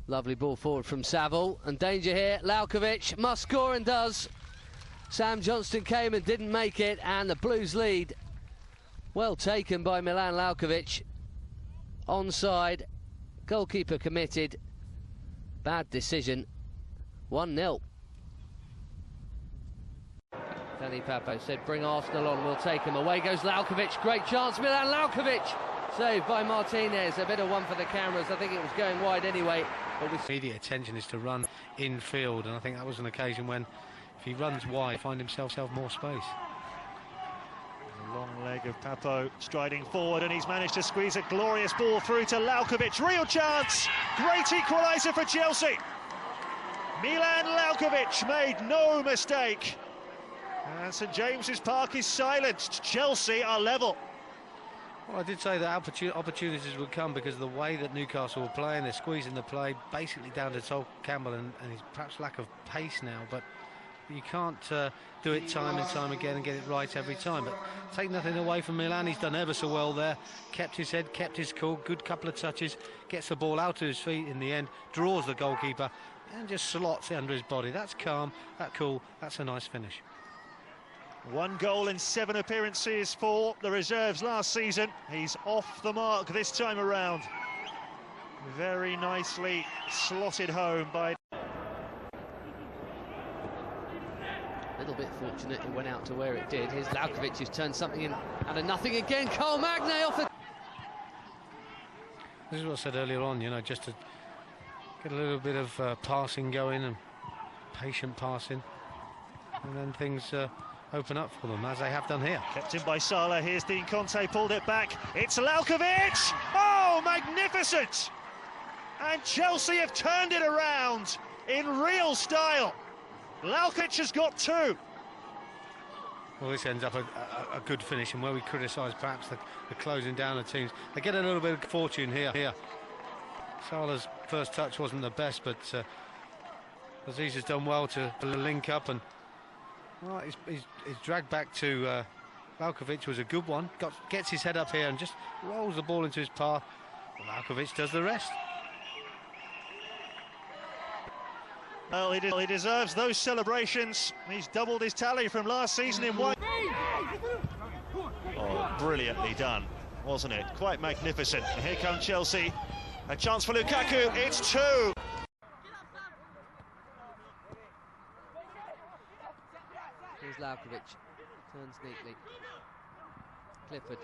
Lovely ball forward from Saville, and danger here. Lalkovic must score and does. Sam Johnston came and didn't make it, and the Blues lead. Well taken by Milan Lalkovic. Onside, goalkeeper committed. Bad decision. 1-0. Danny Papo said, bring Arsenal on, we'll take him. Away goes Lalkovic, great chance, Milan Lalkovic! Saved by Martinez, a bit of one for the cameras. I think it was going wide anyway. But with immediate attention is to run infield, and I think that was an occasion when, if he runs wide, find himself more space. A long leg of Papo striding forward, and he's managed to squeeze a glorious ball through to Lalkovic. Real chance! Great equaliser for Chelsea! Milan Lalkovic made no mistake. And St James's Park is silenced. Chelsea are level. Well, I did say that opportunities would come because of the way that Newcastle were playing. They're squeezing the play basically down to Sol Campbell and his perhaps lack of pace now, but you can't do it time and time again and get it right every time. But take nothing away from Milan. He's done ever so well there, kept his head, kept his cool, good couple of touches, gets the ball out of his feet in the end, draws the goalkeeper and just slots it under his body. That's calm, that's cool, that's a nice finish. 1 goal in 7 appearances for the reserves last season. He's off the mark this time around. Very nicely slotted home by... a little bit fortunate it went out to where it did. Here's Lalkovic who's turned something in out of nothing again. Cole Magne off the... This is what I said earlier on, you know, just to get a little bit of passing going and patient passing, and then things open up for them, as they have done here. Kept in by Salah. Here's Dean Conte, pulled it back. It's Lalkovic! Oh, magnificent! And Chelsea have turned it around in real style. Lalkovic has got 2. Well, this ends up a good finish, and where we criticise perhaps the closing down of teams, they get a little bit of fortune here. Salah's first touch wasn't the best, but Aziz has done well to link up, and well, he's dragged back to Lalkovic was a good one. Gets his head up here and just rolls the ball into his path. Lalkovic does the rest. Well, he deserves those celebrations. He's doubled his tally from last season in 1. Oh, brilliantly done, wasn't it? Quite magnificent. And here come Chelsea. A chance for Lukaku. It's 2. Here's Lalkovic, turns neatly. Clifford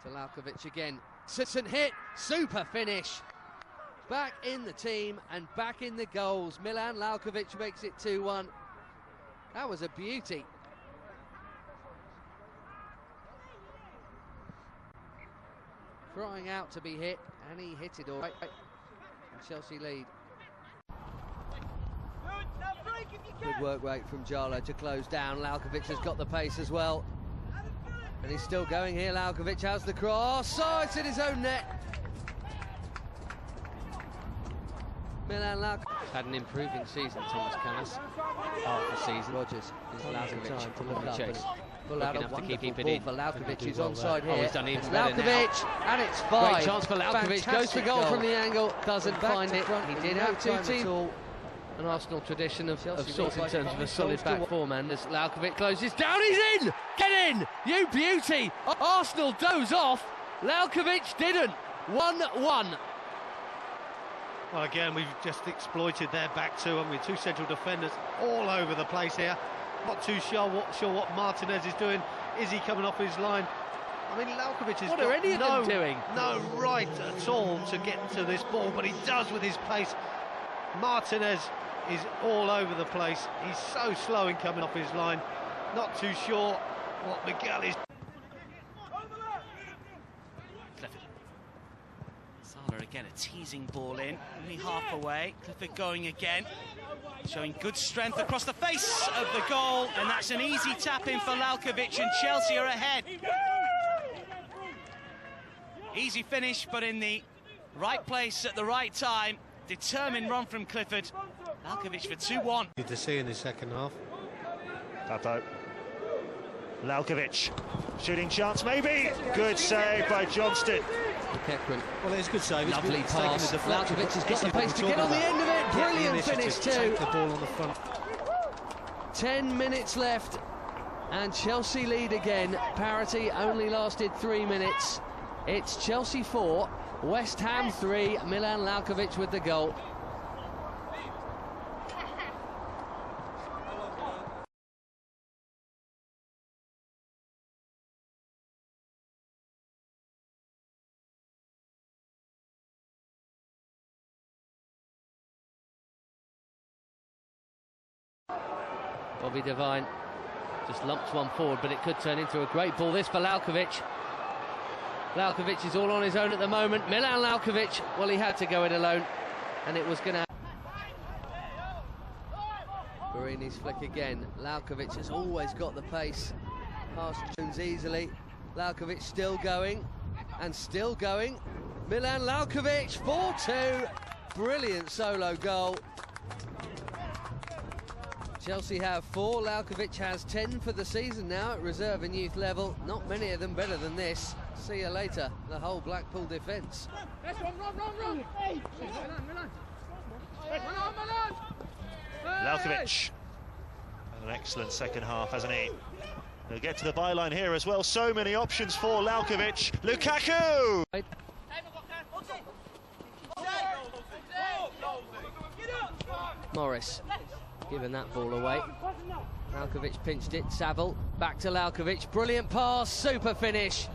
to Lalkovic again. Sits and hit, super finish. Back in the team and back in the goals. Milan Lalkovic makes it 2-1. That was a beauty. Crying out to be hit, and he hit it all right. And Chelsea lead. Good work rate from Jalo to close down. Lalkovic has got the pace as well. And he's still going here. Lalkovic has the cross. Oh, it's in his own net. Milan Lalkovic had an improving season, Thomas Canis. Half the season. Rogers is Lalkovic to look up chase. Pull out enough to keep it in. For Lalkovic, who's onside here. Oh, he's done even better Lalkovic, and it's 5. Great chance for Lalkovic. Goes for goal from the angle. Doesn't find it. He did have 2 teams. An Arsenal tradition of sorts in terms of a solid back four man. As Lalkovic closes down, he's in! Get in! You beauty! Arsenal doze off. Lalkovic didn't. 1-1. Well, again, we've just exploited their back 2, haven't we? 2 central defenders all over the place here. Not too sure what Martinez is doing. Is he coming off his line? I mean, Lalkovic has got no right at all to get to this ball, but he does with his pace. Martinez is all over the place. He's so slow in coming off his line. Not too sure what Miguel is. Clifford. Salah again, a teasing ball in, only half away. Clifford going again, showing good strength across the face of the goal, and that's an easy tap in for Lalkovic, and Chelsea are ahead. Easy finish, but in the right place at the right time. Determined run from Clifford. Lalkovic for 2-1. Good to see in the second half. Papo. Lalkovic. Shooting chance, maybe. Good save by Johnston. McEachran. Well, it's a good save. Lovely pass. Lalkovic has got the pace to get on the end of it. Brilliant finish too. Take the ball on the front. 10 minutes left, and Chelsea lead again. Parity only lasted 3 minutes. It's Chelsea 4, West Ham 3. Milan Lalkovic with the goal. Bobby Devine just lumps one forward, but it could turn into a great ball. This for Lalkovic. Lalkovic is all on his own at the moment. Milan Lalkovic, well, he had to go it alone, and it was going to... Barini's flick again. Lalkovic has always got the pace. Past Jones easily. Lalkovic still going, and still going. Milan Lalkovic, 4-2. Brilliant solo goal. Chelsea have 4, Lalkovic has 10 for the season now at reserve and youth level. Not many of them better than this. See you later, the whole Blackpool defence. Lalkovic, an excellent second half, hasn't he? He'll get to the byline here as well. So many options for Lalkovic. Lukaku! Morris giving that ball away. Lalkovic pinched it. Saville back to Lalkovic. Brilliant pass, super finish.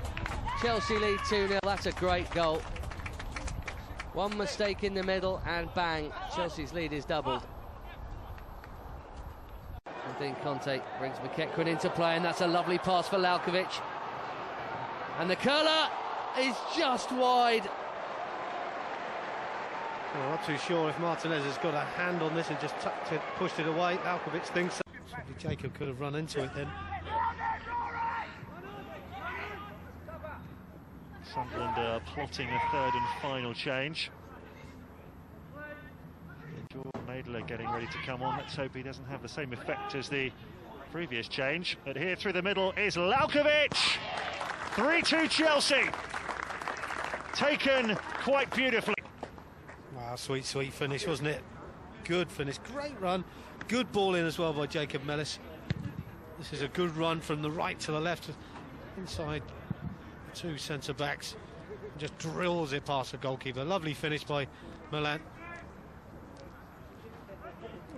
Chelsea lead 2-0. That's a great goal. One mistake in the middle and bang, Chelsea's lead is doubled. And then Conte brings McEachran into play, and that's a lovely pass for Lalkovic. And the curler is just wide. Well, I'm not too sure if Martinez has got a hand on this and just tucked it, pushed it away. Lalkovic thinks so. Jacob could have run into it then. Sunderland plotting a third and final change. Jordan Maidler getting ready to come on. Let's hope he doesn't have the same effect as the previous change. But here through the middle is Lalkovic. 3-2 Chelsea. Taken quite beautifully. Wow, sweet finish, wasn't it? Good finish, great run. Good ball in as well by Jacob Mellis. This is a good run from the right to the left, inside two centre-backs. Just drills it past the goalkeeper. Lovely finish by Milan.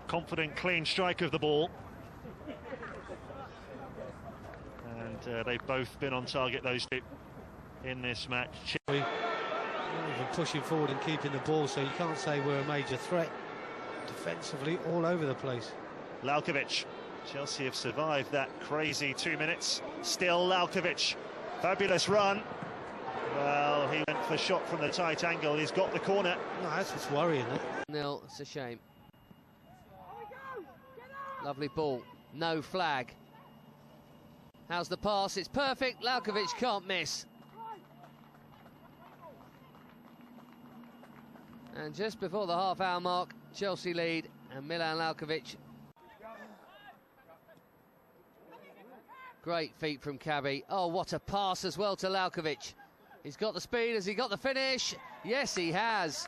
Confident, clean strike of the ball. And they've both been on target, those two, in this match. Even pushing forward and keeping the ball, so you can't say we're a major threat. Defensively, all over the place. Lalkovic. Chelsea have survived that crazy 2 minutes. Still Lalkovic. Fabulous run. Well, he went for shot from the tight angle. He's got the corner. No, that's what's worrying. Nil, it's a shame. Lovely ball. No flag. How's the pass? It's perfect. Lalkovic can't miss. And just before the half-hour mark, Chelsea lead, and Milan Lalkovic. Great feet from Cabby. Oh, what a pass as well to Lalkovic. He's got the speed. Has he got the finish? Yes, he has.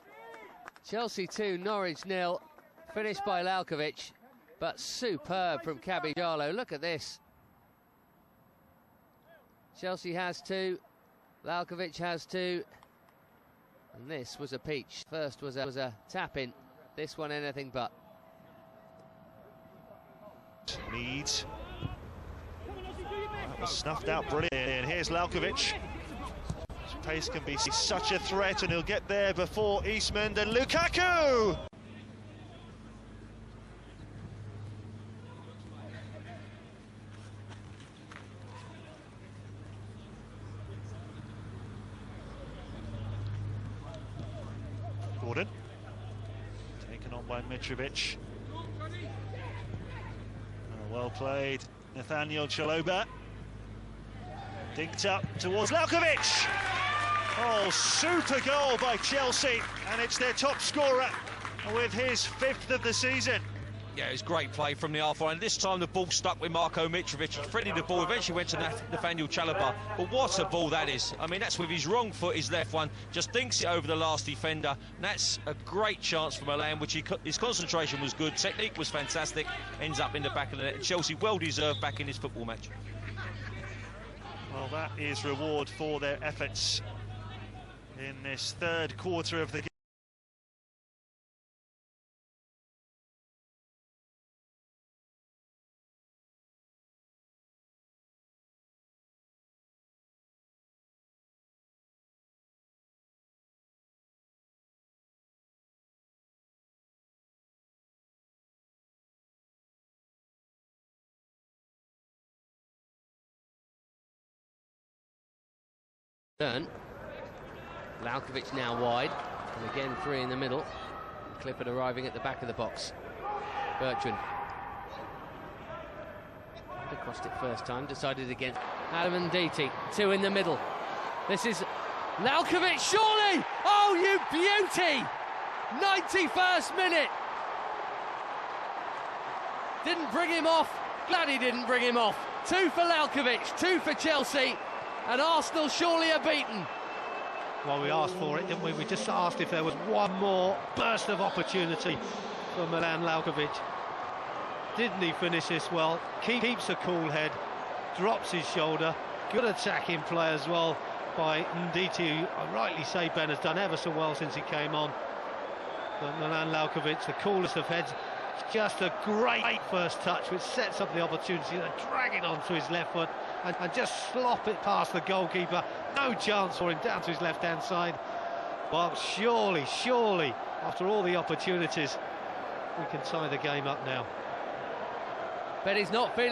Chelsea 2, Norwich 0. Finished by Lalkovic, but superb from Cabby Jarlo. Look at this. Chelsea has 2. Lalkovic has 2. And this was a peach. First was a tap-in. This one anything but. Leeds. That was snuffed out brilliant. And here's Lalkovic. His pace can be such a threat, and he'll get there before Eastman and Lukaku. Gordon, taken on by Mitrovic. Well played, Nathaniel Chaloba. Dinked up towards Lalkovic. Oh, super goal by Chelsea, and it's their top scorer with his 5th of the season. Yeah, it was great play from the half line. This time the ball stuck with Marko Mitrovic. He threaded the ball, eventually went to Nathaniel Chalobah. But what a ball that is. I mean, that's with his wrong foot, his left one. Just dinks it over the last defender. And that's a great chance for Milan, which his concentration was good. Technique was fantastic. Ends up in the back of the net. Chelsea well-deserved back in this football match. Well, that is reward for their efforts in this third quarter of the game. Lalkovic now wide, and again three in the middle. Clifford arriving at the back of the box. Bertrand crossed it first time, decided against Adam Nditi. Two in the middle. This is Lalkovic, surely! Oh, you beauty! 91st minute. Didn't bring him off. Glad he didn't bring him off. Two for Lalkovic, two for Chelsea. And Arsenal surely are beaten. Well, we asked for it, didn't we? We just asked if there was one more burst of opportunity for Milan Lalkovic. Didn't he finish this well? Keeps a cool head, drops his shoulder. Good attacking play as well by Nditi, who I rightly say Ben has done ever so well since he came on. But Milan Lalkovic, the coolest of heads. It's just a great first touch, which sets up the opportunity to drag it onto his left foot and just slop it past the goalkeeper. No chance for him down to his left-hand side. Well, surely, after all the opportunities, we can tie the game up now. But he's not feeling